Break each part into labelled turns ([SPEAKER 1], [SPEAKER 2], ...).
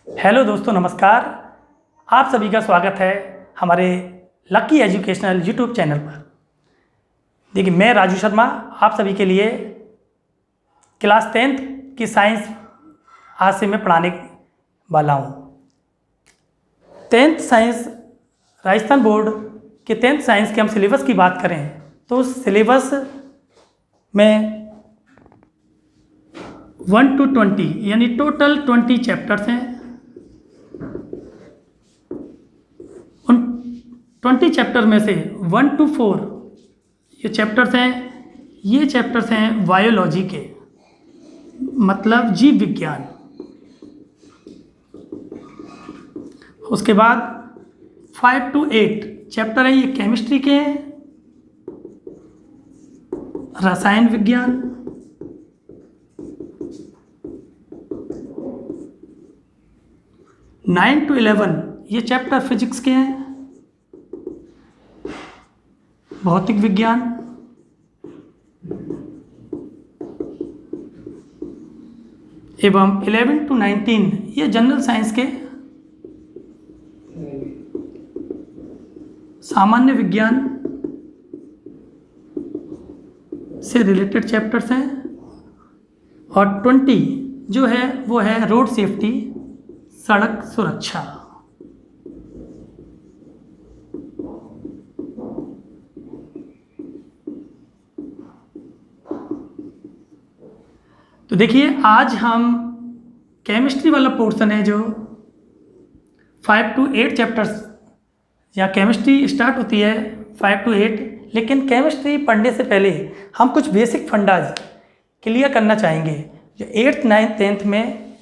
[SPEAKER 1] Hello दोस्तों, नमस्कार। आप सभी का स्वागत है हमारे लकी एजुकेशनल यूट्यूब चैनल पर। देखिए, मैं राजू शर्मा आप सभी के लिए क्लास 10th की साइंस आज से मैं पढ़ाने वाला हूँ। 10th साइंस, राजस्थान बोर्ड के 10th साइंस के हम सिलेबस की बात करें तो उस सिलेबस में 1 to 20 यानी टोटल 20 चैप्टर्स हैं। उन 20 चैप्टर में से 1 to 4 ये चैप्टर्स हैं बायोलॉजी के, मतलब जीव विज्ञान। उसके बाद 5 to 8 चैप्टर हैं, ये केमिस्ट्री के हैं, रसायन विज्ञान। नाइन टू 11 ये चैप्टर फिजिक्स के हैं, भौतिक विज्ञान। एवं 11 to 19 ये जनरल साइंस के, सामान्य विज्ञान से रिलेटेड चैप्टर्स हैं। और 20 जो है वो है रोड सेफ्टी, सड़क सुरक्षा। तो देखिए, आज हम केमिस्ट्री वाला पोर्शन है जो 5 to 8 चैप्टर्स, या केमिस्ट्री स्टार्ट होती है 5 to 8, लेकिन केमिस्ट्री पढ़ने से पहले हम कुछ बेसिक फंडाज क्लियर करना चाहेंगे। जो 8th 9th 10th में,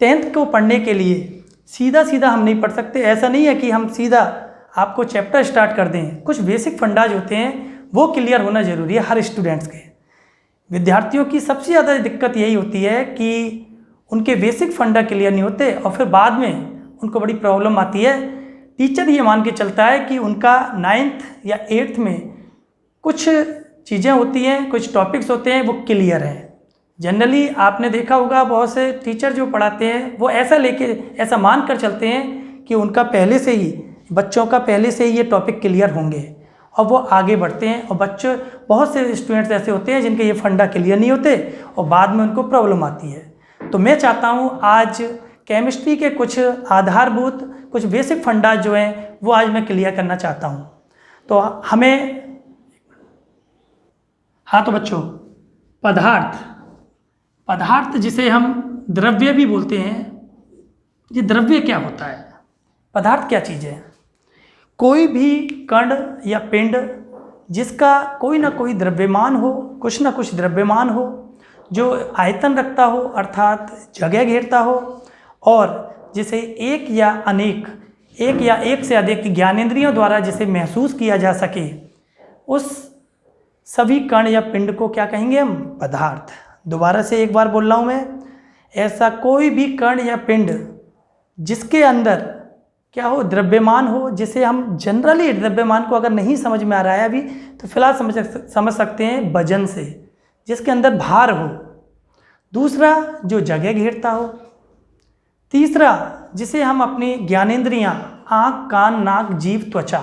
[SPEAKER 1] 10th को पढ़ने के लिए सीधा सीधा हम नहीं पढ़ सकते। ऐसा नहीं है कि हम सीधा आपको चैप्टर स्टार्ट कर दें। कुछ बेसिक फंडाज होते हैं, वो क्लियर होना ज़रूरी है हर स्टूडेंट्स के। विद्यार्थियों की सबसे ज़्यादा दिक्कत यही होती है कि उनके बेसिक फंडा क्लियर नहीं होते और फिर बाद में उनको बड़ी प्रॉब्लम आती है। टीचर ये मान के चलता है कि उनका 9th या 8th में कुछ चीज़ें होती हैं, कुछ टॉपिक्स होते हैं, वो क्लियर हैं। जनरली आपने देखा होगा, बहुत से टीचर जो पढ़ाते हैं वो ऐसा मान कर चलते हैं कि उनका पहले से ही, बच्चों का पहले से ही ये टॉपिक क्लियर होंगे और वो आगे बढ़ते हैं। और बच्चे, बहुत से स्टूडेंट्स ऐसे होते हैं जिनके ये फंडा क्लियर नहीं होते और बाद में उनको प्रॉब्लम आती है। तो मैं चाहता हूँ आज केमिस्ट्री के कुछ आधारभूत, कुछ बेसिक फंडा जो हैं वो आज मैं क्लियर करना चाहता हूँ। तो तो बच्चों, पदार्थ जिसे हम द्रव्य भी बोलते हैं, ये द्रव्य क्या होता है? पदार्थ क्या चीज़ है? कोई भी कण या पिंड जिसका कोई ना कोई द्रव्यमान हो, कुछ ना कुछ द्रव्यमान हो, जो आयतन रखता हो अर्थात जगह घेरता हो, और जिसे एक या एक से अधिक ज्ञानेंद्रियों द्वारा जिसे महसूस किया जा सके, उस सभी कण या पिंड को क्या कहेंगे हम? पदार्थ। दोबारा से एक बार बोल रहा हूँ मैं, ऐसा कोई भी कण या पिंड जिसके अंदर क्या हो? द्रव्यमान हो, जिसे हम जनरली द्रव्यमान को अगर नहीं समझ में आ रहा है अभी तो फिलहाल समझ सकते हैं वजन से, जिसके अंदर भार हो। दूसरा, जो जगह घेरता हो। तीसरा, जिसे हम अपनी ज्ञानेंद्रियां, आँख, कान, नाक, जीभ, त्वचा,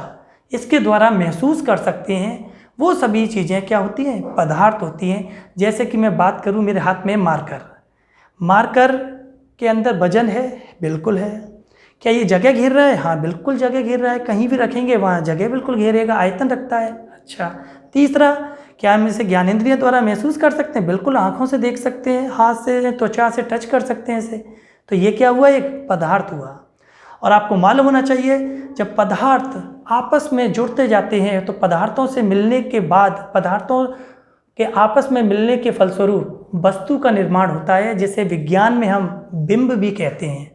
[SPEAKER 1] इसके द्वारा महसूस कर सकते हैं। वो सभी चीज़ें क्या होती हैं? पदार्थ होती हैं। जैसे कि मैं बात करूं, मेरे हाथ में मार्कर के अंदर वजन है? बिल्कुल है। क्या ये जगह घेर रहा है? हाँ, बिल्कुल जगह घेर रहा है। कहीं भी रखेंगे वहाँ जगह बिल्कुल घेरेगा, आयतन रखता है। अच्छा, तीसरा, क्या हम इसे ज्ञानेंद्रियों द्वारा महसूस कर सकते हैं? बिल्कुल, आँखों से देख सकते हैं, हाथ से, त्वचा से टच कर सकते हैं इसे। तो ये क्या हुआ? एक पदार्थ हुआ। और आपको मालूम होना चाहिए, जब पदार्थ आपस में जुड़ते जाते हैं तो पदार्थों से मिलने के बाद, पदार्थों के आपस में मिलने के फलस्वरूप वस्तु का निर्माण होता है, जिसे विज्ञान में हम बिंब भी कहते हैं।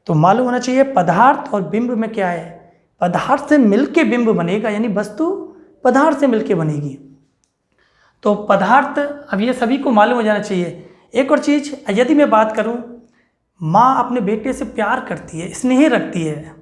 [SPEAKER 1] तो मालूम होना चाहिए, पदार्थ और बिंब में क्या है? पदार्थ से मिलके बिंब बनेगा, यानी वस्तु पदार्थ से मिलके बनेगी। तो पदार्थ, अब ये सभी को मालूम हो जाना चाहिए। एक और चीज़, यदि मैं बात करूं, माँ अपने बेटे से प्यार करती है, स्नेह रखती है,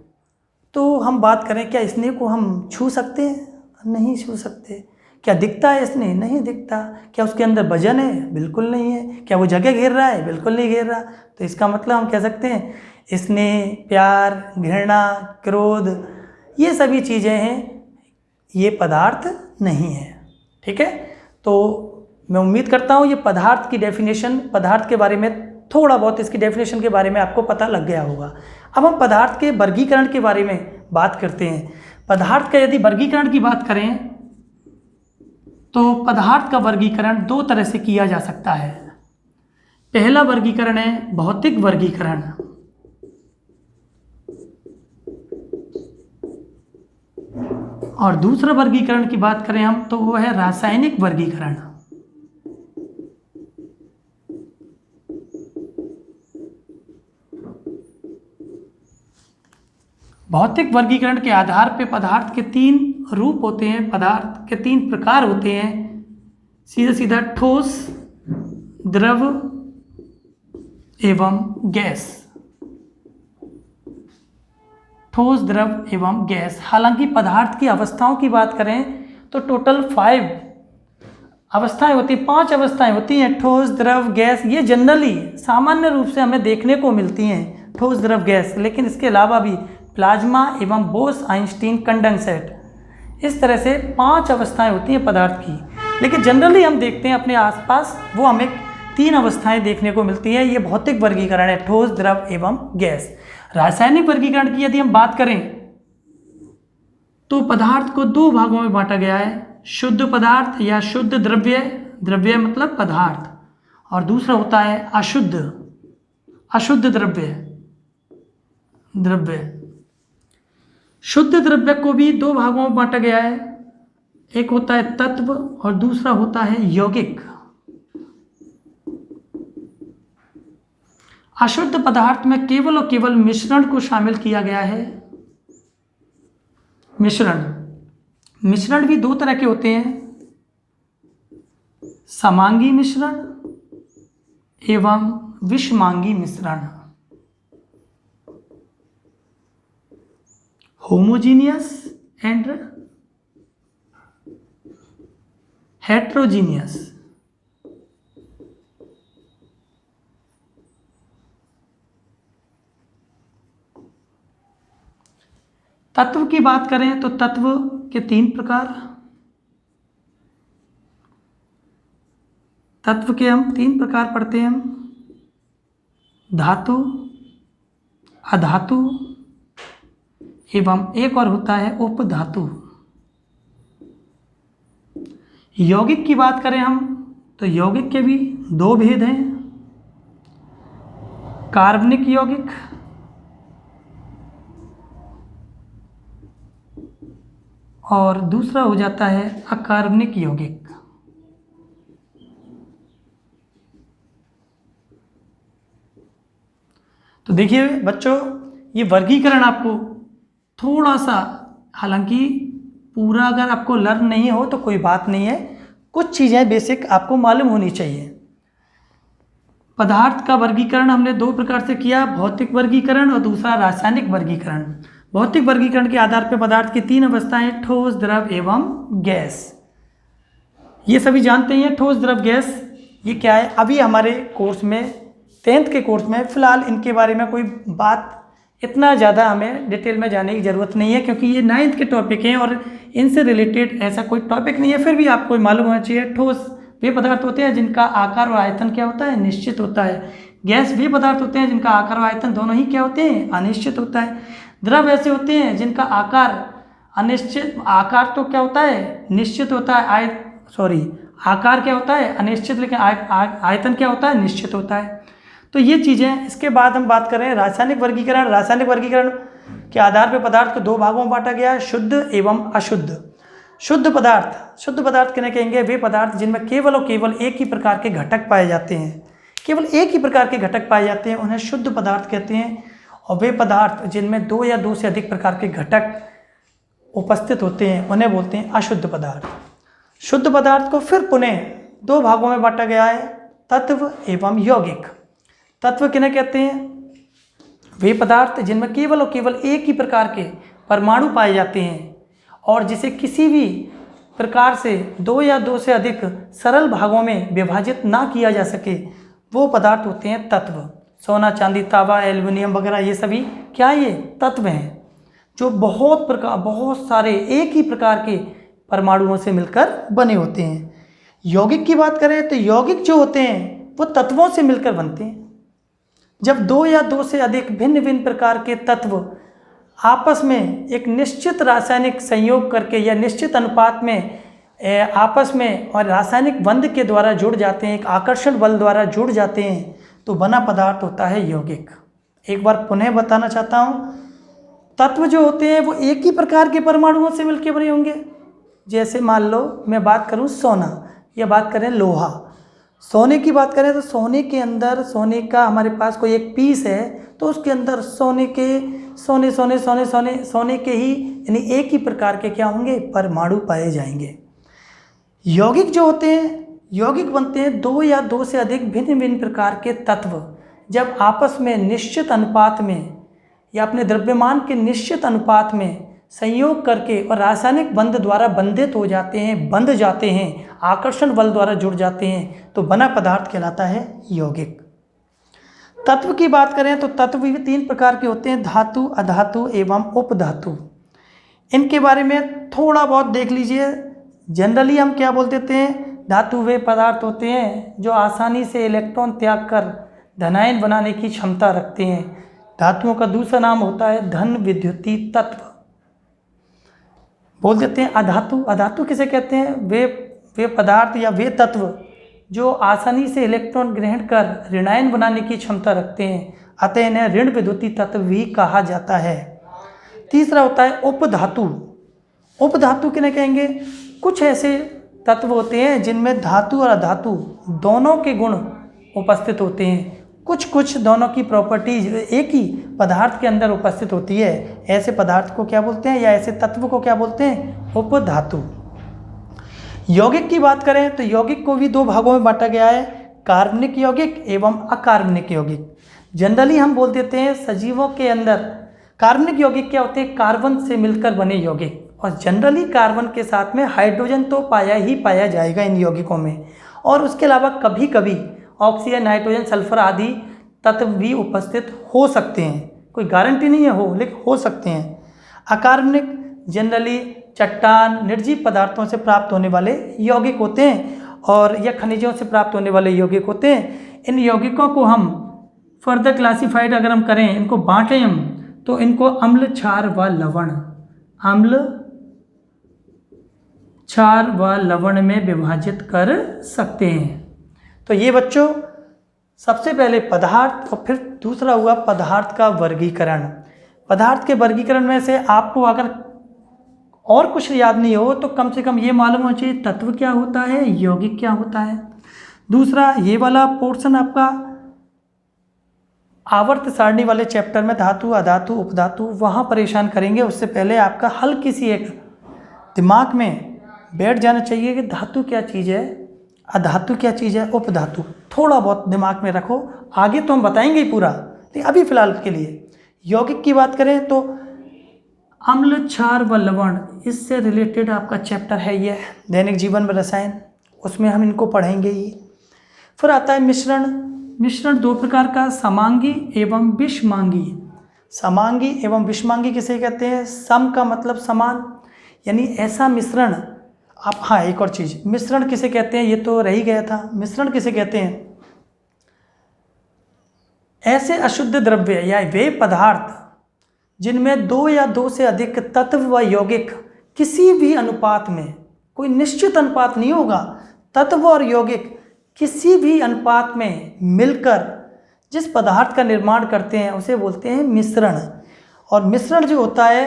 [SPEAKER 1] तो हम बात करें क्या स्नेह को हम छू सकते हैं? नहीं छू सकते। क्या दिखता है इसने? नहीं दिखता। क्या उसके अंदर वजन है? बिल्कुल नहीं है। क्या वो जगह घेर रहा है? बिल्कुल नहीं घेर रहा। तो इसका मतलब हम कह सकते हैं स्नेह, प्यार, घृणा, क्रोध, ये सभी चीज़ें हैं, ये पदार्थ नहीं है। ठीक है, तो मैं उम्मीद करता हूँ ये पदार्थ की डेफिनेशन, पदार्थ के बारे में थोड़ा बहुत इसकी डेफिनेशन के बारे में आपको पता लग गया होगा। अब हम पदार्थ के वर्गीकरण के बारे में बात करते हैं। पदार्थ का यदि वर्गीकरण की बात करें तो पदार्थ का वर्गीकरण दो तरह से किया जा सकता है। पहला वर्गीकरण है भौतिक वर्गीकरण, और दूसरा वर्गीकरण की बात करें हम तो वो है रासायनिक वर्गीकरण। भौतिक वर्गीकरण के आधार पर पदार्थ के तीन रूप होते हैं, पदार्थ के तीन प्रकार होते हैं, सीधा सीधा ठोस, द्रव एवं गैस। ठोस, द्रव एवं गैस। हालांकि पदार्थ की अवस्थाओं की बात करें तो टोटल 5 अवस्थाएं होती, 5 अवस्थाएं होती हैं, ठोस, द्रव, गैस। ये जनरली सामान्य रूप से हमें देखने को मिलती हैं, ठोस, द्रव, गैस। लेकिन इसके अलावा भी प्लाज्मा एवं बोस आइंस्टीन कंडेंसेट, इस तरह से 5 अवस्थाएं होती हैं पदार्थ की। लेकिन जनरली हम देखते हैं अपने आसपास वो हमें 3 अवस्थाएं देखने को मिलती हैं। ये भौतिक वर्गीकरण है, ठोस, द्रव एवं गैस। रासायनिक वर्गीकरण की यदि हम बात करें तो पदार्थ को 2 भागों में बांटा गया है, शुद्ध पदार्थ या शुद्ध द्रव्य, द्रव्य मतलब पदार्थ, और दूसरा होता है अशुद्ध, अशुद्ध द्रव्य, द्रव्य। शुद्ध द्रव्य को भी 2 भागों में बांटा गया है, एक होता है तत्व और दूसरा होता है यौगिक। अशुद्ध पदार्थ में केवल और केवल मिश्रण को शामिल किया गया है। मिश्रण, मिश्रण भी 2 तरह के होते हैं, समांगी मिश्रण एवं विषमांगी मिश्रण। Homogeneous and heterogeneous. तत्व की बात करें तो तत्व के 3 प्रकार, तत्व के हम 3 प्रकार पढ़ते हैं हम, धातु, अधातु एवं एक और होता है उपधातु। यौगिक की बात करें हम तो यौगिक के भी 2 भेद हैं, कार्बनिक यौगिक और दूसरा हो जाता है अकार्बनिक यौगिक। तो देखिए बच्चों, ये वर्गीकरण आपको थोड़ा सा, हालांकि पूरा अगर आपको लर्न नहीं हो तो कोई बात नहीं है, कुछ चीज़ें बेसिक आपको मालूम होनी चाहिए। पदार्थ का वर्गीकरण हमने 2 प्रकार से किया, भौतिक वर्गीकरण और दूसरा रासायनिक वर्गीकरण। भौतिक वर्गीकरण के आधार पर पदार्थ की 3 अवस्थाएं, ठोस, द्रव एवं गैस। ये सभी जानते हैं ठोस, द्रव, गैस ये क्या है। अभी हमारे कोर्स में 10th के कोर्स में फ़िलहाल इनके बारे में कोई बात इतना ज़्यादा हमें डिटेल में जाने की ज़रूरत नहीं है, क्योंकि ये 9th के टॉपिक हैं और इनसे रिलेटेड ऐसा कोई टॉपिक नहीं है। फिर भी आपको मालूम होना चाहिए, ठोस वे पदार्थ होते हैं जिनका आकार और आयतन क्या होता है, निश्चित होता है। गैस वे पदार्थ होते हैं जिनका आकार और आयतन दोनों ही क्या होते हैं, अनिश्चित होता है। द्रव ऐसे होते हैं जिनका आकार अनिश्चित, आकार तो क्या होता है, निश्चित होता है, आकार क्या होता है, अनिश्चित, लेकिन आयतन क्या होता है, निश्चित होता है। तो ये चीज़ें। इसके बाद हम बात करें रासायनिक वर्गीकरण। रासायनिक वर्गीकरण के आधार पर पदार्थ को 2 भागों में बांटा गया है, शुद्ध एवं अशुद्ध। शुद्ध पदार्थ, शुद्ध पदार्थ किन्हें कहेंगे, वे पदार्थ जिनमें केवल और केवल एक ही प्रकार के घटक पाए जाते हैं, केवल एक ही प्रकार के घटक पाए जाते हैं, उन्हें शुद्ध पदार्थ कहते हैं। और वे पदार्थ जिनमें 2 या 2 से अधिक प्रकार के घटक उपस्थित होते हैं उन्हें बोलते हैं अशुद्ध पदार्थ। शुद्ध पदार्थ को फिर पुनः 2 भागों में बांटा गया है, तत्व एवं यौगिक। तत्व किन्हें कहते हैं, वे पदार्थ जिनमें केवल और केवल एक ही प्रकार के परमाणु पाए जाते हैं और जिसे किसी भी प्रकार से दो या दो से अधिक सरल भागों में विभाजित ना किया जा सके वो पदार्थ होते हैं तत्व। सोना, चांदी, तांबा, एल्युमिनियम वगैरह ये सभी क्या, ये तत्व हैं जो बहुत सारे एक ही प्रकार के परमाणुओं से मिलकर बने होते हैं। यौगिक की बात करें तो यौगिक जो होते हैं वो तत्वों से मिलकर बनते हैं। जब दो या दो से अधिक भिन्न भिन्न प्रकार के तत्व आपस में एक निश्चित रासायनिक संयोग करके या निश्चित अनुपात में आपस में और रासायनिक बंध के द्वारा जुड़ जाते हैं, एक आकर्षण बल द्वारा जुड़ जाते हैं, तो बना पदार्थ होता है यौगिक। एक बार पुनः बताना चाहता हूँ, तत्व जो होते हैं वो एक ही प्रकार के परमाणुओं से मिलकर बने होंगे। जैसे मान लो मैं बात करूँ सोना या बात करें लोहा। सोने की बात करें तो सोने के अंदर, सोने का हमारे पास कोई एक पीस है तो उसके अंदर सोने के ही यानी एक ही प्रकार के क्या होंगे, परमाणु पाए जाएंगे। यौगिक जो होते हैं, यौगिक बनते हैं दो या दो से अधिक भिन्न भिन्न प्रकार के तत्व जब आपस में निश्चित अनुपात में या अपने द्रव्यमान के निश्चित अनुपात में संयोग करके और रासायनिक बंध द्वारा बंधित हो जाते हैं, बंध जाते हैं, आकर्षण बल द्वारा जुड़ जाते हैं, तो बना पदार्थ कहलाता है यौगिक। तत्व की बात करें तो तत्व भी तीन प्रकार के होते हैं, धातु, अधातु एवं उपधातु। इनके बारे में थोड़ा बहुत देख लीजिए। जनरली हम क्या बोल देते हैं, धातु वे पदार्थ होते हैं जो आसानी से इलेक्ट्रॉन त्याग कर धनायन बनाने की क्षमता रखते हैं। धातुओं का दूसरा नाम होता है धन विद्युतीय तत्व। बोल देते हैं अधातु। अधातु किसे कहते हैं, वे पदार्थ या वे तत्व जो आसानी से इलेक्ट्रॉन ग्रहण कर ऋणायन बनाने की क्षमता रखते हैं, अतः इन्हें ऋण विद्युतीय तत्व भी कहा जाता है। तीसरा होता है उपधातु। उपधातु किन्हें कहेंगे, कुछ ऐसे तत्व होते हैं जिनमें धातु और अधातु दोनों के गुण उपस्थित होते हैं। कुछ दोनों की प्रॉपर्टीज एक ही पदार्थ के अंदर उपस्थित होती है। ऐसे पदार्थ को क्या बोलते हैं या ऐसे तत्व को क्या बोलते हैं, उपधातु। यौगिक की बात करें तो यौगिक को भी दो भागों में बांटा गया है, कार्बनिक यौगिक एवं अकार्बनिक यौगिक। जनरली हम बोल देते हैं सजीवों के अंदर कार्बनिक यौगिक क्या होते हैं, कार्बन से मिलकर बने यौगिक। और जनरली कार्बन के साथ में हाइड्रोजन तो पाया ही पाया जाएगा इन यौगिकों में, और उसके अलावा कभी कभी ऑक्सीजन, नाइट्रोजन, सल्फर आदि तत्व भी उपस्थित हो सकते हैं। कोई गारंटी नहीं है हो, लेकिन हो सकते हैं। अकार्बनिक जनरली चट्टान, निर्जीव पदार्थों से प्राप्त होने वाले यौगिक होते हैं और या खनिजों से प्राप्त होने वाले यौगिक होते हैं। इन यौगिकों को हम फर्दर क्लासिफाइड अगर हम करें, इनको बांटें हम, तो इनको अम्ल, क्षार व लवण, अम्ल, क्षार व लवण में विभाजित कर सकते हैं। तो ये बच्चों सबसे पहले पदार्थ और फिर दूसरा हुआ पदार्थ का वर्गीकरण। पदार्थ के वर्गीकरण में से आपको अगर और कुछ याद नहीं हो तो कम से कम ये मालूम होना चाहिए तत्व क्या होता है, यौगिक क्या होता है। दूसरा ये वाला पोर्शन आपका आवर्त सारणी वाले चैप्टर में धातु, अधातु, उपधातु वहाँ परेशान करेंगे। उससे पहले आपका हल्की सी एक दिमाग में बैठ जाना चाहिए कि धातु क्या चीज़ है, अधातु क्या चीज़ है, उपधातु थोड़ा बहुत दिमाग में रखो। आगे तो हम बताएंगे ही पूरा, लेकिन अभी फ़िलहाल के लिए यौगिक की बात करें तो अम्ल, क्षार व लवण, इससे रिलेटेड आपका चैप्टर है ये दैनिक जीवन में रसायन, उसमें हम इनको पढ़ेंगे ही। फिर आता है मिश्रण। मिश्रण दो प्रकार का, समांगी एवं विषमांगी। समांगी एवं विषमांगी किसे कहते हैं, सम का मतलब समान, यानी ऐसा मिश्रण आप, हाँ एक और चीज़, मिश्रण किसे कहते हैं ये तो रह ही गया था। मिश्रण किसे कहते हैं, ऐसे अशुद्ध द्रव्य या वे पदार्थ जिनमें दो या दो से अधिक तत्व व यौगिक किसी भी अनुपात में, कोई निश्चित अनुपात नहीं होगा, तत्व और यौगिक किसी भी अनुपात में मिलकर जिस पदार्थ का निर्माण करते हैं उसे बोलते हैं मिश्रण। और मिश्रण जो होता है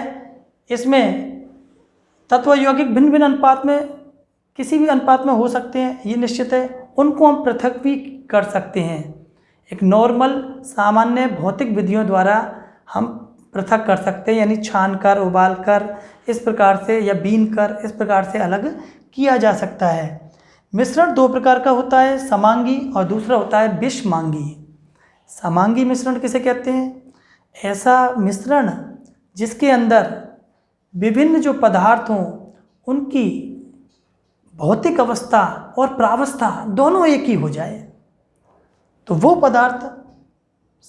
[SPEAKER 1] इसमें तत्व यौगिक भिन्न भिन्न अनुपात में, किसी भी अनुपात में हो सकते हैं, ये निश्चित है। उनको हम पृथक भी कर सकते हैं, एक नॉर्मल सामान्य भौतिक विधियों द्वारा हम पृथक कर सकते हैं, यानी छान कर, उबाल कर, इस प्रकार से या बीन कर, इस प्रकार से अलग किया जा सकता है। मिश्रण दो प्रकार का होता है, समांगी और दूसरा होता है विषमांगी। समांगी मिश्रण किसे कहते हैं, ऐसा मिश्रण जिसके अंदर विभिन्न जो पदार्थ हों उनकी भौतिक अवस्था और प्रावस्था दोनों एक ही हो जाए तो वो पदार्थ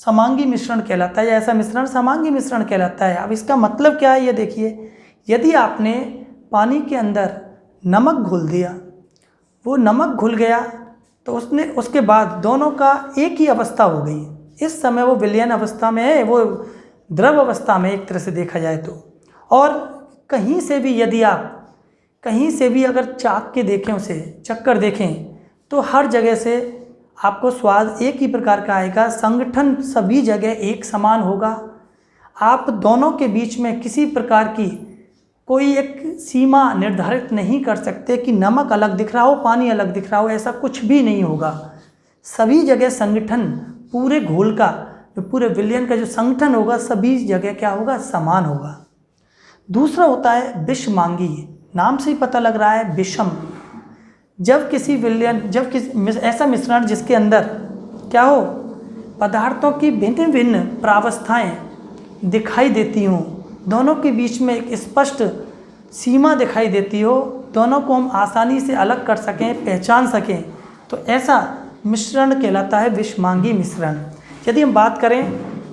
[SPEAKER 1] समांगी मिश्रण कहलाता है, या ऐसा मिश्रण समांगी मिश्रण कहलाता है। अब इसका मतलब क्या है ये देखिए, यदि आपने पानी के अंदर नमक घोल दिया, वो नमक घुल गया तो उसके बाद दोनों का एक ही अवस्था हो गई। इस समय वो विलयन अवस्था में है, वो द्रव अवस्था में एक तरह से देखा जाए तो। और कहीं से भी यदि आप कहीं से भी अगर चाक के देखें, उसे चक्कर देखें, तो हर जगह से आपको स्वाद एक ही प्रकार का आएगा, संगठन सभी जगह एक समान होगा। आप दोनों के बीच में किसी प्रकार की कोई एक सीमा निर्धारित नहीं कर सकते कि नमक अलग दिख रहा हो, पानी अलग दिख रहा हो, ऐसा कुछ भी नहीं होगा। सभी जगह संगठन पूरे घोल का, जो पूरे विलयन का जो संगठन होगा, सभी जगह क्या होगा, समान होगा। दूसरा होता है विषमांगी, नाम से ही पता लग रहा है विषम। जब किसी विलयन, ऐसा मिश्रण जिसके अंदर क्या हो, पदार्थों की भिन्न भिन्न प्रावस्थाएं दिखाई देती हों, दोनों के बीच में एक स्पष्ट सीमा दिखाई देती हो, दोनों को हम आसानी से अलग कर सकें, पहचान सकें, तो ऐसा मिश्रण कहलाता है विषमांगी मिश्रण। यदि हम बात करें,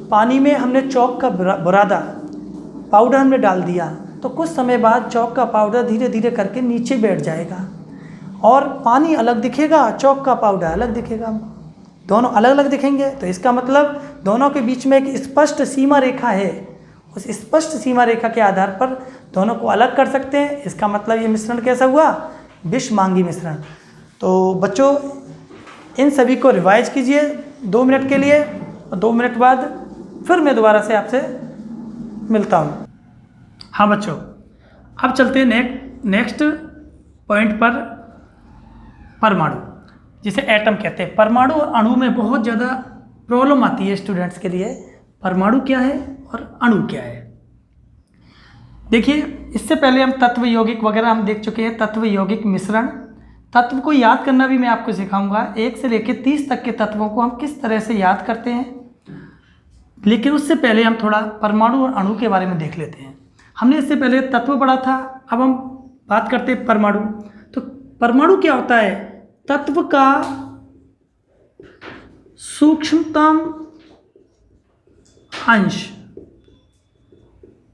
[SPEAKER 1] पानी में हमने चौक का बुरादा पाउडर हमने डाल दिया, तो कुछ समय बाद चौक का पाउडर धीरे धीरे करके नीचे बैठ जाएगा और पानी अलग दिखेगा, चौक का पाउडर अलग दिखेगा, दोनों अलग अलग दिखेंगे। तो इसका मतलब दोनों के बीच में एक स्पष्ट सीमा रेखा है, उस स्पष्ट सीमा रेखा के आधार पर दोनों को अलग कर सकते हैं। इसका मतलब ये मिश्रण कैसा हुआ, विषमांगी मिश्रण। तो बच्चों, इन सभी को रिवाइज कीजिए 2 मिनट के लिए, और 2 मिनट बाद फिर मैं दोबारा से आपसे मिलता हूँ। हाँ बच्चों, अब चलते हैं नेक्स्ट पॉइंट पर, परमाणु, जिसे एटम कहते हैं। परमाणु और अणु में बहुत ज़्यादा प्रॉब्लम आती है स्टूडेंट्स के लिए। परमाणु क्या है और अणु क्या है? देखिए, इससे पहले हम तत्व यौगिक वगैरह हम देख चुके हैं, तत्व यौगिक मिश्रण। तत्व को याद करना भी मैं आपको सिखाऊंगा, 1 से लेकर 30 तक के तत्वों को हम किस तरह से याद करते हैं। लेकिन उससे पहले हम थोड़ा परमाणु और अणु के बारे में देख लेते हैं। हमने इससे पहले तत्व पढ़ा था, अब हम बात करते हैं परमाणु। तो परमाणु क्या होता है? तत्व का सूक्ष्मतम अंश,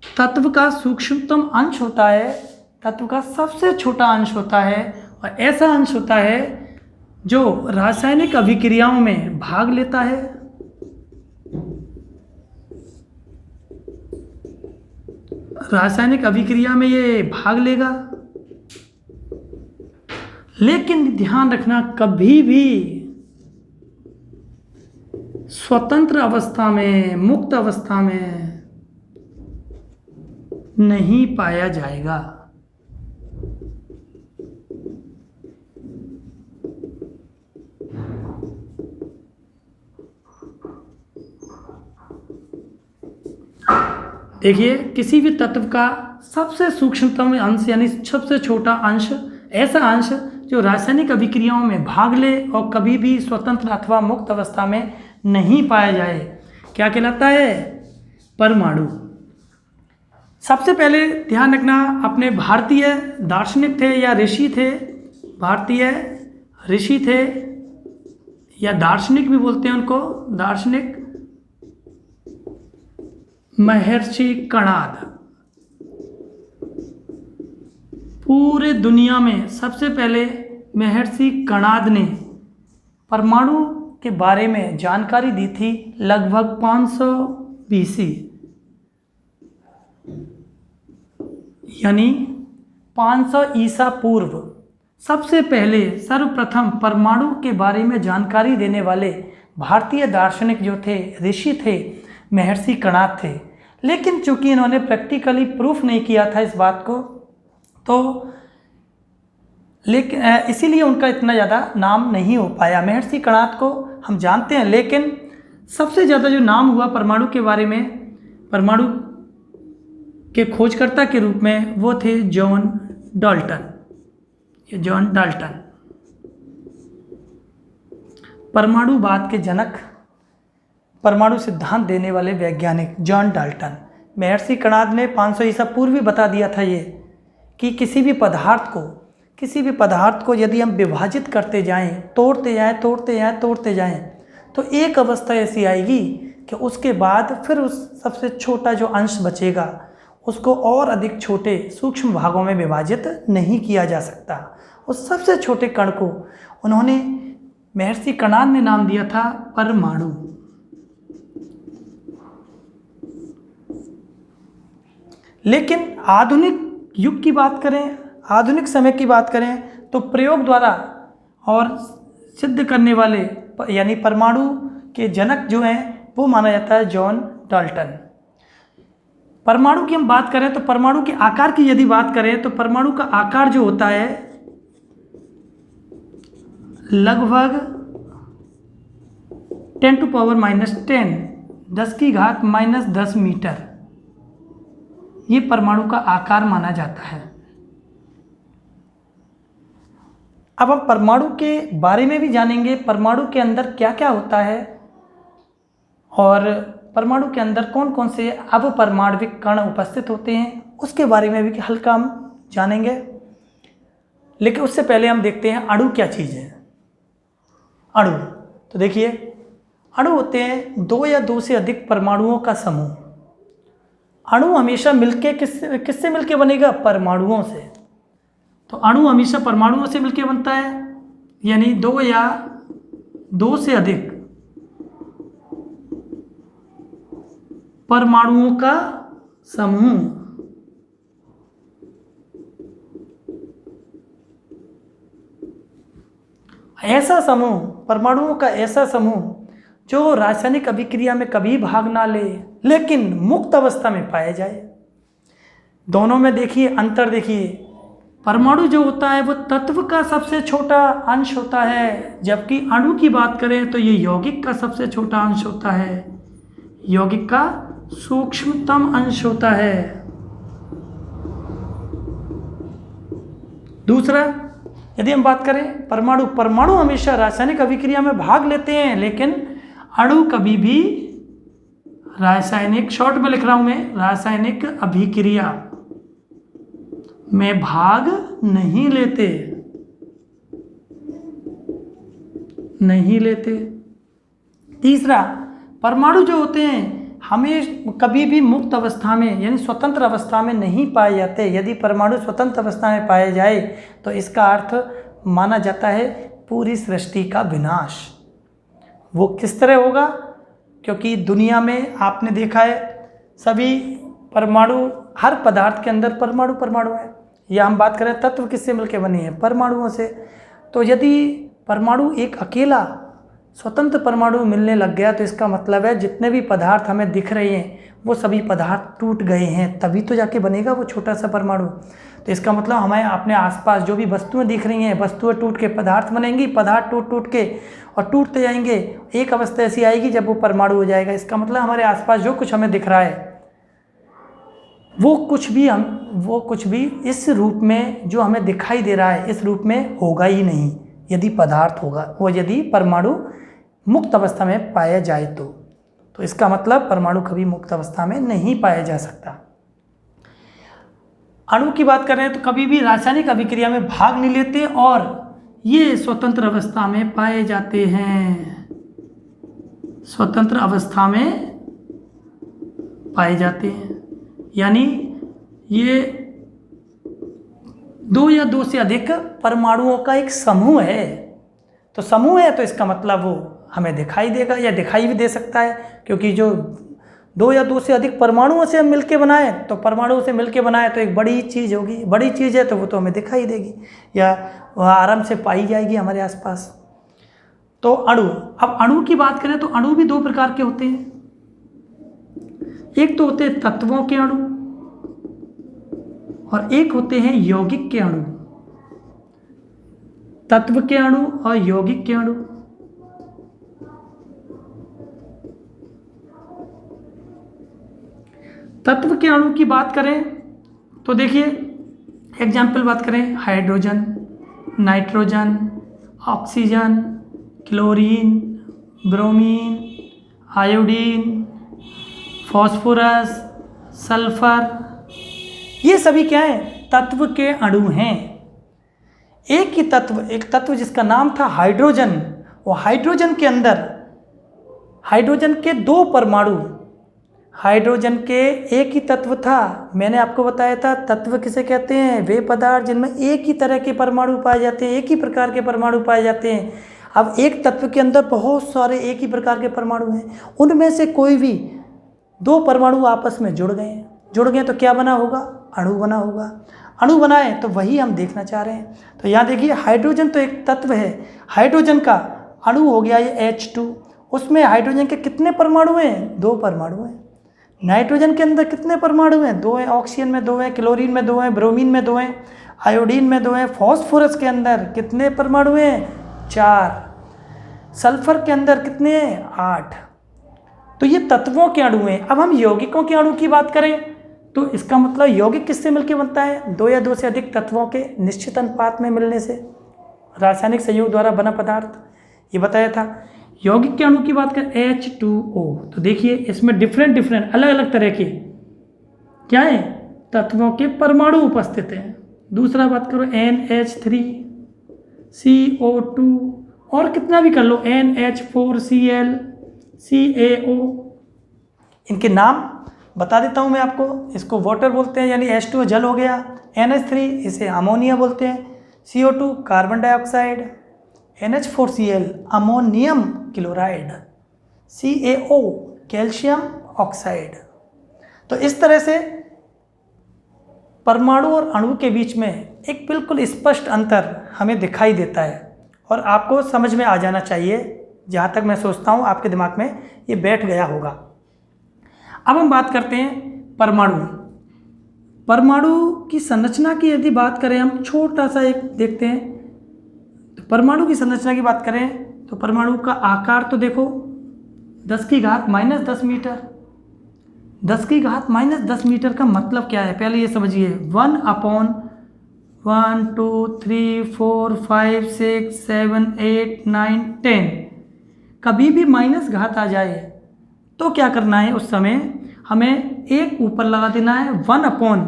[SPEAKER 1] तत्व का सूक्ष्मतम अंश होता है, तत्व का सबसे छोटा अंश होता है, और ऐसा अंश होता है जो रासायनिक अभिक्रियाओं में भाग लेता है। रासायनिक अभिक्रिया में ये भाग लेगा, लेकिन ध्यान रखना, कभी भी स्वतंत्र अवस्था में, मुक्त अवस्था में नहीं पाया जाएगा। देखिए, किसी भी तत्व का सबसे सूक्ष्मतम अंश यानी सबसे छोटा अंश, ऐसा अंश जो रासायनिक अभिक्रियाओं में भाग ले और कभी भी स्वतंत्र अथवा मुक्त अवस्था में नहीं पाया जाए, क्या कहलाता है? परमाणु। सबसे पहले ध्यान रखना, अपने भारतीय दार्शनिक थे या ऋषि थे, भारतीय ऋषि थे या दार्शनिक भी बोलते हैं उनको, दार्शनिक महर्षि कणाद। पूरे दुनिया में सबसे पहले महर्षि कणाद ने परमाणु के बारे में जानकारी दी थी, लगभग 500 BC, यानी 500 ईसा पूर्व। सबसे पहले सर्वप्रथम परमाणु के बारे में जानकारी देने वाले भारतीय दार्शनिक जो थे, ऋषि थे, महर्षि कणाद थे। लेकिन चूंकि इन्होंने प्रैक्टिकली प्रूफ नहीं किया था इस बात को, तो लेकिन इसीलिए उनका इतना ज़्यादा नाम नहीं हो पाया। महर्षि कणाद को हम जानते हैं, लेकिन सबसे ज़्यादा जो नाम हुआ परमाणु के बारे में, परमाणु के खोजकर्ता के रूप में, वो थे जॉन डाल्टन। ये जॉन डाल्टन परमाणुवाद के जनक, परमाणु सिद्धांत देने वाले वैज्ञानिक जॉन डाल्टन। महर्षि कणाद ने 500 ईसा पूर्व भी बता दिया था ये कि किसी भी पदार्थ को किसी भी पदार्थ को यदि हम विभाजित करते जाएं, तोड़ते जाएं, तो एक अवस्था ऐसी आएगी कि उसके बाद फिर उस सबसे छोटा जो अंश बचेगा उसको और अधिक छोटे सूक्ष्म भागों में विभाजित नहीं किया जा सकता। उस सबसे छोटे कण को उन्होंने महर्षि कणाद ने नाम दिया था परमाणु। लेकिन आधुनिक युग की बात करें, आधुनिक समय की बात करें, तो प्रयोग द्वारा और सिद्ध करने वाले यानी परमाणु के जनक जो हैं वो माना जाता है जॉन डाल्टन। परमाणु की हम बात करें तो परमाणु के आकार की यदि बात करें तो परमाणु का आकार जो होता है लगभग 10⁻⁻10 10⁻⁻10 मीटर, ये परमाणु का आकार माना जाता है। अब हम परमाणु के बारे में भी जानेंगे, परमाणु के अंदर क्या क्या होता है और परमाणु के अंदर कौन कौन से अपरमाणविक कण उपस्थित होते हैं, उसके बारे में भी हल्का हम जानेंगे। लेकिन उससे पहले हम देखते हैं अणु क्या चीज़ है। अणु, तो देखिए अणु होते हैं दो या दो से अधिक परमाणुओं का समूह। अणु हमेशा मिलके किससे मिलके बनेगा? परमाणुओं से। तो अणु हमेशा परमाणुओं से मिलके बनता है, यानी दो या दो से अधिक परमाणुओं का समूह। ऐसा समूह, परमाणुओं का ऐसा समूह जो रासायनिक अभिक्रिया में कभी भाग ना ले लेकिन मुक्त अवस्था में पाया जाए। दोनों में देखिए अंतर, देखिए परमाणु जो होता है वो तत्व का सबसे छोटा अंश होता है, जबकि अणु की बात करें तो ये यौगिक का सबसे छोटा अंश होता है, यौगिक का सूक्ष्मतम अंश होता है। दूसरा, यदि हम बात करें परमाणु, परमाणु हमेशा रासायनिक अभिक्रिया में भाग लेते हैं लेकिन अणु कभी भी रासायनिक, शॉर्ट में लिख रहा हूं मैं, रासायनिक अभिक्रिया में भाग नहीं लेते। तीसरा, परमाणु जो होते हैं हमें कभी भी मुक्त अवस्था में यानी स्वतंत्र अवस्था में नहीं पाए जाते। यदि परमाणु स्वतंत्र अवस्था में पाए जाए तो इसका अर्थ माना जाता है पूरी सृष्टि का विनाश। वो किस तरह होगा? क्योंकि दुनिया में आपने देखा है सभी परमाणु, हर पदार्थ के अंदर परमाणु है। या हम बात करें तत्व किससे मिलकर बने हैं? परमाणुओं से। तो यदि परमाणु एक अकेला स्वतंत्र परमाणु मिलने लग गया तो इसका मतलब है जितने भी पदार्थ हमें दिख रहे हैं वो सभी पदार्थ टूट गए हैं, तभी तो जाके बनेगा वो छोटा सा परमाणु। तो इसका मतलब हमें अपने आसपास जो भी वस्तुएं दिख रही हैं, वस्तुएं टूट के पदार्थ बनेंगी, पदार्थ टूट के और टूटते जाएंगे, एक अवस्था ऐसी आएगी जब वो परमाणु हो जाएगा। इसका मतलब हमारे आसपास जो कुछ हमें दिख रहा है वो कुछ भी इस रूप में जो हमें दिखाई दे रहा है इस रूप में होगा ही नहीं यदि पदार्थ होगा, वो यदि परमाणु मुक्त अवस्था में पाया जाए तो इसका मतलब परमाणु कभी मुक्त अवस्था में नहीं पाया जा सकता। अणु की बात करें तो कभी भी रासायनिक अभिक्रिया में भाग नहीं लेते और ये स्वतंत्र अवस्था में पाए जाते हैं, स्वतंत्र अवस्था में पाए जाते हैं। यानी ये दो या दो से अधिक परमाणुओं का एक समूह है। तो समूह है तो इसका मतलब वो हमें दिखाई देगा या दिखाई भी दे सकता है, क्योंकि जो दो या दो से अधिक परमाणुओं से हम मिलके बनाए तो परमाणुओं से मिलके बनाए तो एक बड़ी चीज़ होगी, बड़ी चीज़ है तो वो तो हमें दिखाई देगी या वह आराम से पाई जाएगी हमारे आसपास। तो अणु, अब अणु की बात करें तो अणु भी दो प्रकार के होते हैं। एक तो होते हैं तत्वों के अणु और एक होते हैं यौगिक के अणु। तत्व के अणु और यौगिक के अणु। तत्व के अणु की बात करें तो देखिए एग्जाम्पल बात करें, hydrogen, nitrogen, oxygen, chlorine, bromine, iodine, phosphorus, sulphur, ये सभी क्या हैं? तत्व के अणु हैं। एक तत्व जिसका नाम था हाइड्रोजन, वो हाइड्रोजन के अंदर हाइड्रोजन के 2 परमाणु, हाइड्रोजन के एक ही तत्व था। मैंने आपको बताया था तत्व किसे कहते हैं, वे पदार्थ जिनमें एक ही तरह के परमाणु पाए जाते हैं, एक ही प्रकार के परमाणु पाए जाते हैं। अब एक तत्व के अंदर बहुत सारे एक ही प्रकार के परमाणु हैं, उनमें से कोई भी 2 परमाणु आपस में जुड़ गए तो क्या बना होगा, अणु बना होगा। अणु बनाए तो वही हम देखना चाह रहे हैं। तो यहाँ देखिए हाइड्रोजन तो एक तत्व है, हाइड्रोजन का अणु हो गया ये H2, उसमें हाइड्रोजन के कितने परमाणु हैं, 2 परमाणु हैं। नाइट्रोजन के अंदर कितने परमाणु हैं, 2 हैं, ऑक्सीजन में 2 हैं, क्लोरीन में 2 हैं, ब्रोमीन में 2 हैं, आयोडीन में 2 हैं। फॉस्फोरस के अंदर कितने परमाणु हैं, 4। सल्फर के अंदर कितने हैं, 8। तो ये तत्वों के अणु हैं। अब हम यौगिकों के अणु की बात करें तो इसका मतलब यौगिक किससे मिलकर बनता है, 2 या 2 से अधिक तत्वों के निश्चित अनुपात में मिलने से रासायनिक संयोग द्वारा बना पदार्थ, ये बताया था। यौगिक के अणु की बात करें H2O, तो देखिए इसमें डिफरेंट अलग अलग तरह के क्या है, तत्वों के परमाणु उपस्थित हैं। दूसरा बात करो NH3, CO2 और कितना भी कर लो, NH4Cl, CaO। इनके नाम बता देता हूँ मैं आपको। इसको वाटर बोलते हैं यानी H2O जल हो गया, NH3 इसे अमोनिया बोलते हैं, CO2 carbon dioxide, NH4Cl ammonium chloride, CaO calcium oxide. तो इस तरह से परमाणु और अणु के बीच में एक बिल्कुल स्पष्ट अंतर हमें दिखाई देता है और आपको समझ में आ जाना चाहिए। जहाँ तक मैं सोचता हूँ आपके दिमाग में ये बैठ गया होगा। अब हम बात करते हैं परमाणु की संरचना की यदि बात करें, हम छोटा सा एक देखते हैं। तो परमाणु की संरचना की बात करें तो परमाणु का आकार तो देखो 10⁻−10 मीटर। 10⁻−10 मीटर का मतलब क्या है, पहले ये समझिए। 1/1 2 3 4 5 6 7 8 9 10 कभी भी माइनस घात आ जाए तो क्या करना है, उस समय हमें एक ऊपर लगा देना है 1/,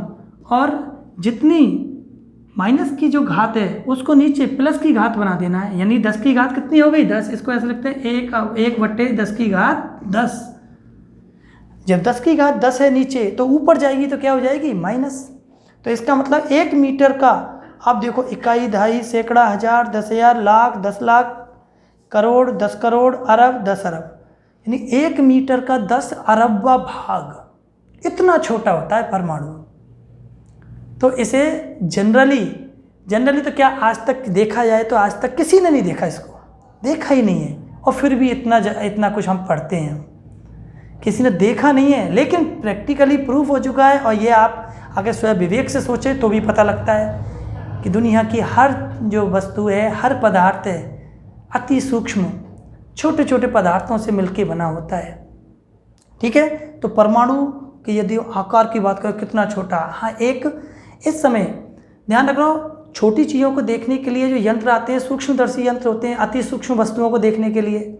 [SPEAKER 1] और जितनी माइनस की जो घात है उसको नीचे प्लस की घात बना देना है। यानी 10 की घात कितनी हो गई, 10। इसको ऐसे लिखते हैं 1/10⁻10। जब 10 की घात 10 है नीचे तो ऊपर जाएगी तो क्या हो जाएगी, माइनस। तो इसका मतलब 1 मीटर का, आप देखो, इकाई, दहाई, सैकड़ा, हजार, 10,000, लाख, 10 लाख, करोड़, 10 करोड़, अरब, 10 अरब, यानी 1 मीटर का 10 अरबवां भाग, इतना छोटा होता है परमाणु। तो इसे जनरली तो क्या आज तक देखा जाए तो आज तक किसी ने नहीं देखा, इसको देखा ही नहीं है। और फिर भी इतना कुछ हम पढ़ते हैं, किसी ने देखा नहीं है, लेकिन प्रैक्टिकली प्रूफ हो चुका है। और ये आप अगर स्वयं विवेक से सोचें तो भी पता लगता है कि दुनिया की हर जो वस्तु है, हर पदार्थ है, अति सूक्ष्म छोटे छोटे पदार्थों से मिलकर बना होता है। ठीक है, तो परमाणु के यदि आकार की बात करें कितना छोटा, हाँ, एक इस समय ध्यान रखना, छोटी चीज़ों को देखने के लिए जो यंत्र आते हैं, सूक्ष्मदर्शी यंत्र होते हैं अति सूक्ष्म वस्तुओं को देखने के लिए।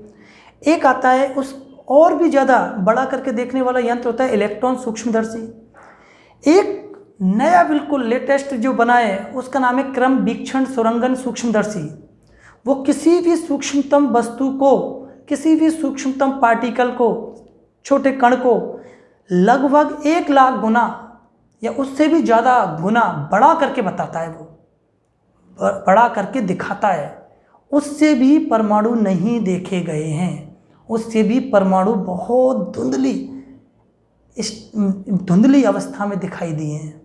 [SPEAKER 1] एक आता है उस और भी ज़्यादा बड़ा करके देखने वाला यंत्र होता है इलेक्ट्रॉन सूक्ष्मदर्शी। एक नया बिल्कुल लेटेस्ट जो बना है उसका नाम है क्रम वीक्षण सुरंगन सूक्ष्मदर्शी। वो किसी भी सूक्ष्मतम वस्तु को, किसी भी सूक्ष्मतम पार्टिकल को, छोटे कण को लगभग 1 लाख गुना या उससे भी ज़्यादा गुना बड़ा करके बताता है, वो बड़ा करके दिखाता है। उससे भी परमाणु नहीं देखे गए हैं, उससे भी परमाणु बहुत धुंधली अवस्था में दिखाई दिए हैं।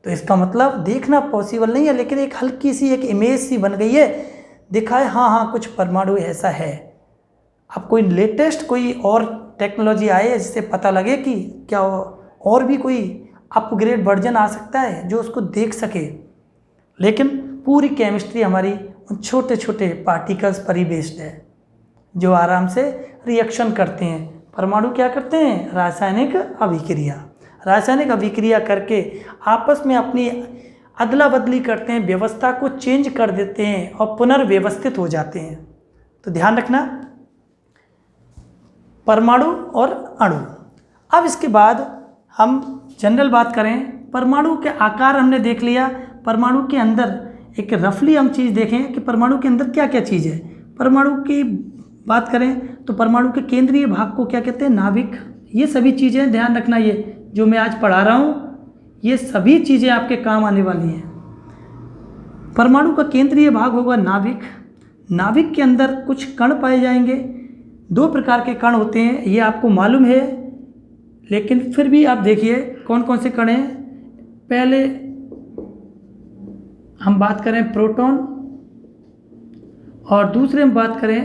[SPEAKER 1] तो इसका मतलब देखना पॉसिबल नहीं है, लेकिन एक हल्की सी एक इमेज सी बन गई है, दिखा है हाँ कुछ परमाणु ऐसा है। अब कोई लेटेस्ट कोई और टेक्नोलॉजी आए जिससे पता लगे कि क्या और भी कोई अपग्रेड वर्जन आ सकता है जो उसको देख सके, लेकिन पूरी केमिस्ट्री हमारी उन छोटे छोटे पार्टिकल्स पर ही बेस्ड है जो आराम से रिएक्शन करते हैं। परमाणु क्या करते हैं, रासायनिक अभिक्रिया करके आपस में अपनी अदला बदली करते हैं, व्यवस्था को चेंज कर देते हैं और पुनर्व्यवस्थित हो जाते हैं। तो ध्यान रखना, परमाणु और अणु। अब इसके बाद हम जनरल बात करें, परमाणु के आकार हमने देख लिया। परमाणु के अंदर एक रफली हम चीज़ देखें कि परमाणु के अंदर क्या क्या चीज़ है। परमाणु की बात करें तो परमाणु के केंद्रीय भाग को क्या कहते हैं, नाभिक। ये सभी चीज़ें ध्यान रखना, ये जो मैं आज पढ़ा रहा हूँ ये सभी चीज़ें आपके काम आने वाली हैं। परमाणु का केंद्रीय भाग होगा नाभिक। नाभिक के अंदर कुछ कण पाए जाएंगे। 2 प्रकार के कण होते हैं, ये आपको मालूम है, लेकिन फिर भी आप देखिए कौन कौन से कण हैं। पहले हम बात करें प्रोटॉन और दूसरे हम बात करें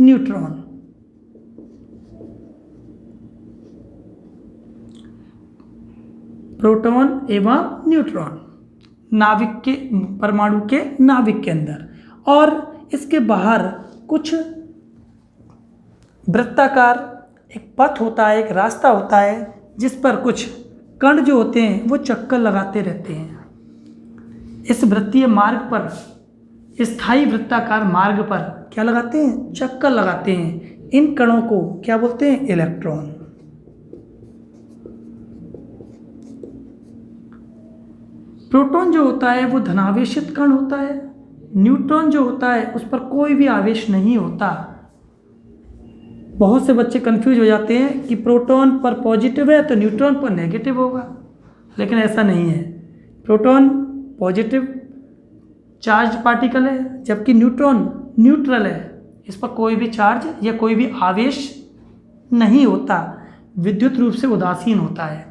[SPEAKER 1] न्यूट्रॉन। प्रोटॉन एवं न्यूट्रॉन नाभिक के, परमाणु के नाभिक के अंदर, और इसके बाहर कुछ वृत्ताकार एक पथ होता है, एक रास्ता होता है जिस पर कुछ कण जो होते हैं वो चक्कर लगाते रहते हैं। इस वृत्तीय मार्ग पर, स्थायी वृत्ताकार मार्ग पर क्या लगाते हैं, चक्कर लगाते हैं। इन कणों को क्या बोलते हैं, इलेक्ट्रॉन। प्रोटॉन जो होता है वो धनावेशित कण होता है। न्यूट्रॉन जो होता है उस पर कोई भी आवेश नहीं होता। बहुत से बच्चे कंफ्यूज हो जाते हैं कि प्रोटॉन पर पॉजिटिव है तो न्यूट्रॉन पर नेगेटिव होगा, लेकिन ऐसा नहीं है। प्रोटॉन पॉजिटिव चार्ज पार्टिकल है, जबकि न्यूट्रॉन न्यूट्रल है, इस पर कोई भी चार्ज या कोई भी आवेश नहीं होता, विद्युत रूप से उदासीन होता है।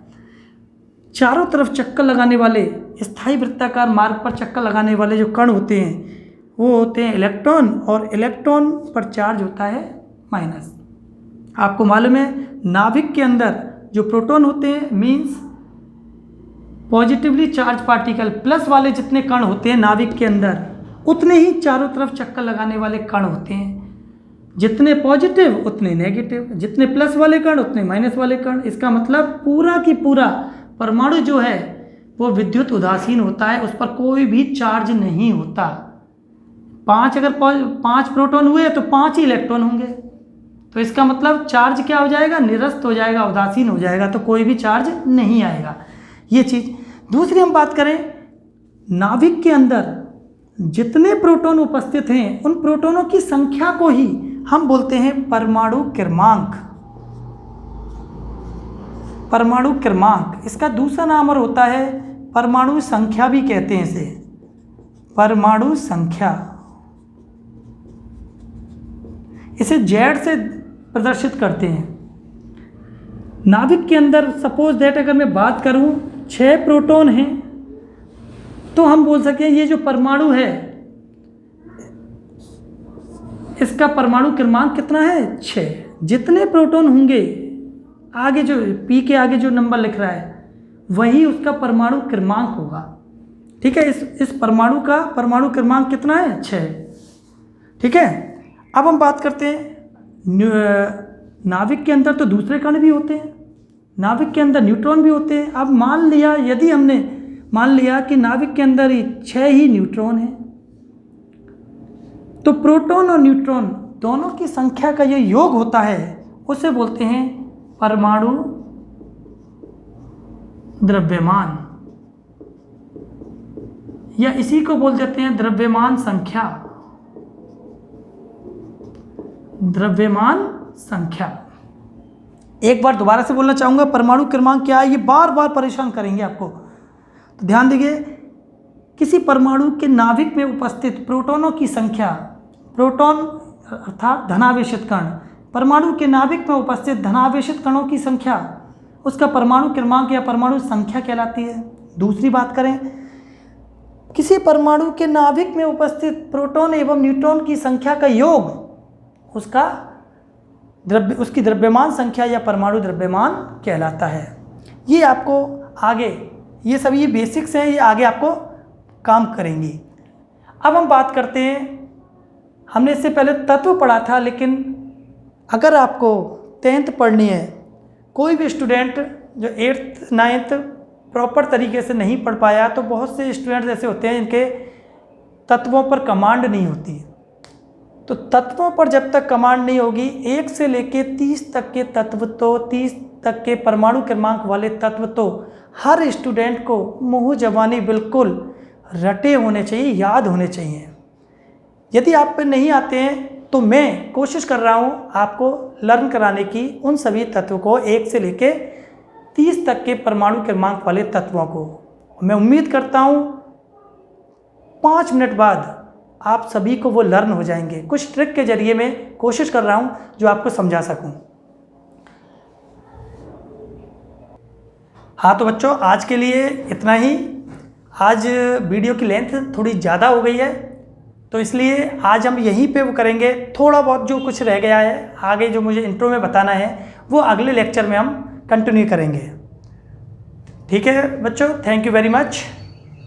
[SPEAKER 1] चारों तरफ चक्कर लगाने वाले, स्थायी वृत्ताकार मार्ग पर चक्कर लगाने वाले जो कण होते हैं वो होते हैं इलेक्ट्रॉन, और इलेक्ट्रॉन पर चार्ज होता है माइनस। आपको मालूम है नाभिक के अंदर जो प्रोटॉन होते हैं means positively charge particle, plus वाले जितने कण होते हैं नाभिक के अंदर उतने ही चारों तरफ चक्कर लगाने वाले कण होते हैं। जितने पॉजिटिव उतने नेगेटिव, जितने प्लस वाले कण उतने माइनस वाले कण। इसका मतलब पूरा की पूरा परमाणु जो है वो विद्युत उदासीन होता है, उस पर कोई भी चार्ज नहीं होता। 5 अगर 5 प्रोटॉन हुए तो 5 ही इलेक्ट्रॉन होंगे, तो इसका मतलब चार्ज क्या हो जाएगा, निरस्त हो जाएगा, उदासीन हो जाएगा, तो कोई भी चार्ज नहीं आएगा। ये चीज़। दूसरी हम बात करें, नाभिक के अंदर जितने प्रोटॉन उपस्थित हैं उन प्रोटॉनों की संख्या को ही हम बोलते हैं परमाणु क्रमांक। परमाणु क्रमांक, इसका दूसरा नाम और होता है परमाणु संख्या भी कहते हैं इसे, परमाणु संख्या। इसे Z से प्रदर्शित करते हैं। नाभिक के अंदर सपोज दैट अगर मैं बात करूं 6 प्रोटॉन हैं तो हम बोल सकें ये जो परमाणु है इसका परमाणु क्रमांक कितना है, 6। जितने प्रोटॉन होंगे, आगे जो P के आगे जो नंबर लिख रहा है वही उसका परमाणु क्रमांक होगा। ठीक है, इस परमाणु का परमाणु क्रमांक कितना है, 6। ठीक है, अब हम बात करते हैं नाभिक के अंदर तो दूसरे कण भी होते हैं, नाभिक के अंदर न्यूट्रॉन भी होते हैं। अब मान लिया, यदि हमने मान लिया कि नाभिक के अंदर ही 6 ही न्यूट्रॉन हैं, तो प्रोटॉन और न्यूट्रॉन दोनों की संख्या का ये योग होता है, उसे बोलते हैं परमाणु द्रव्यमान, या इसी को बोल देते हैं द्रव्यमान संख्या। द्रव्यमान संख्या। एक बार दोबारा से बोलना चाहूँगा, परमाणु क्रमांक क्या है, ये बार बार परेशान करेंगे आपको, तो ध्यान दीजिए। किसी परमाणु के नाभिक में उपस्थित प्रोटॉनों की संख्या, प्रोटॉन अर्थात धनावेशित कण, परमाणु के नाभिक में उपस्थित धनावेशित कणों की संख्या, उसका परमाणु क्रमांक या परमाणु संख्या कहलाती है। दूसरी बात करें, किसी परमाणु के नाभिक में उपस्थित प्रोटॉन एवं न्यूट्रॉन की संख्या का योग उसकी द्रव्यमान संख्या या परमाणु द्रव्यमान कहलाता है। ये आपको आगे, ये सभी बेसिक्स हैं, ये आगे आपको काम करेंगी। अब हम बात करते हैं, हमने इससे पहले तत्व पढ़ा था, लेकिन अगर आपको 10th पढ़नी है, कोई भी स्टूडेंट जो 8th 9th प्रॉपर तरीके से नहीं पढ़ पाया, तो बहुत से स्टूडेंट्स ऐसे होते हैं जिनके तत्वों पर कमांड नहीं होती। तो तत्वों पर जब तक कमांड नहीं होगी, 1 से लेके 30 तक के तत्व, तो 30 तक के परमाणु क्रमांक वाले तत्व तो हर स्टूडेंट को मुँह ज़बानी बिल्कुल रटे होने चाहिए, याद होने चाहिए। यदि आप पे नहीं आते हैं तो मैं कोशिश कर रहा हूँ आपको लर्न कराने की, उन सभी तत्वों को 1 से लेके 30 तक के परमाणु क्रमांक वाले तत्वों को। मैं उम्मीद करता हूँ 5 मिनट बाद आप सभी को वो लर्न हो जाएंगे। कुछ ट्रिक के जरिए मैं कोशिश कर रहा हूँ जो आपको समझा सकूँ। हाँ तो बच्चों, आज के लिए इतना ही। आज वीडियो की लेंथ थोड़ी ज़्यादा हो गई है, तो इसलिए आज हम यहीं पे वो करेंगे। थोड़ा बहुत जो कुछ रह गया है आगे जो मुझे इंट्रो में बताना है वो अगले लेक्चर में हम कंटिन्यू करेंगे। ठीक है बच्चों, थैंक यू वेरी मच।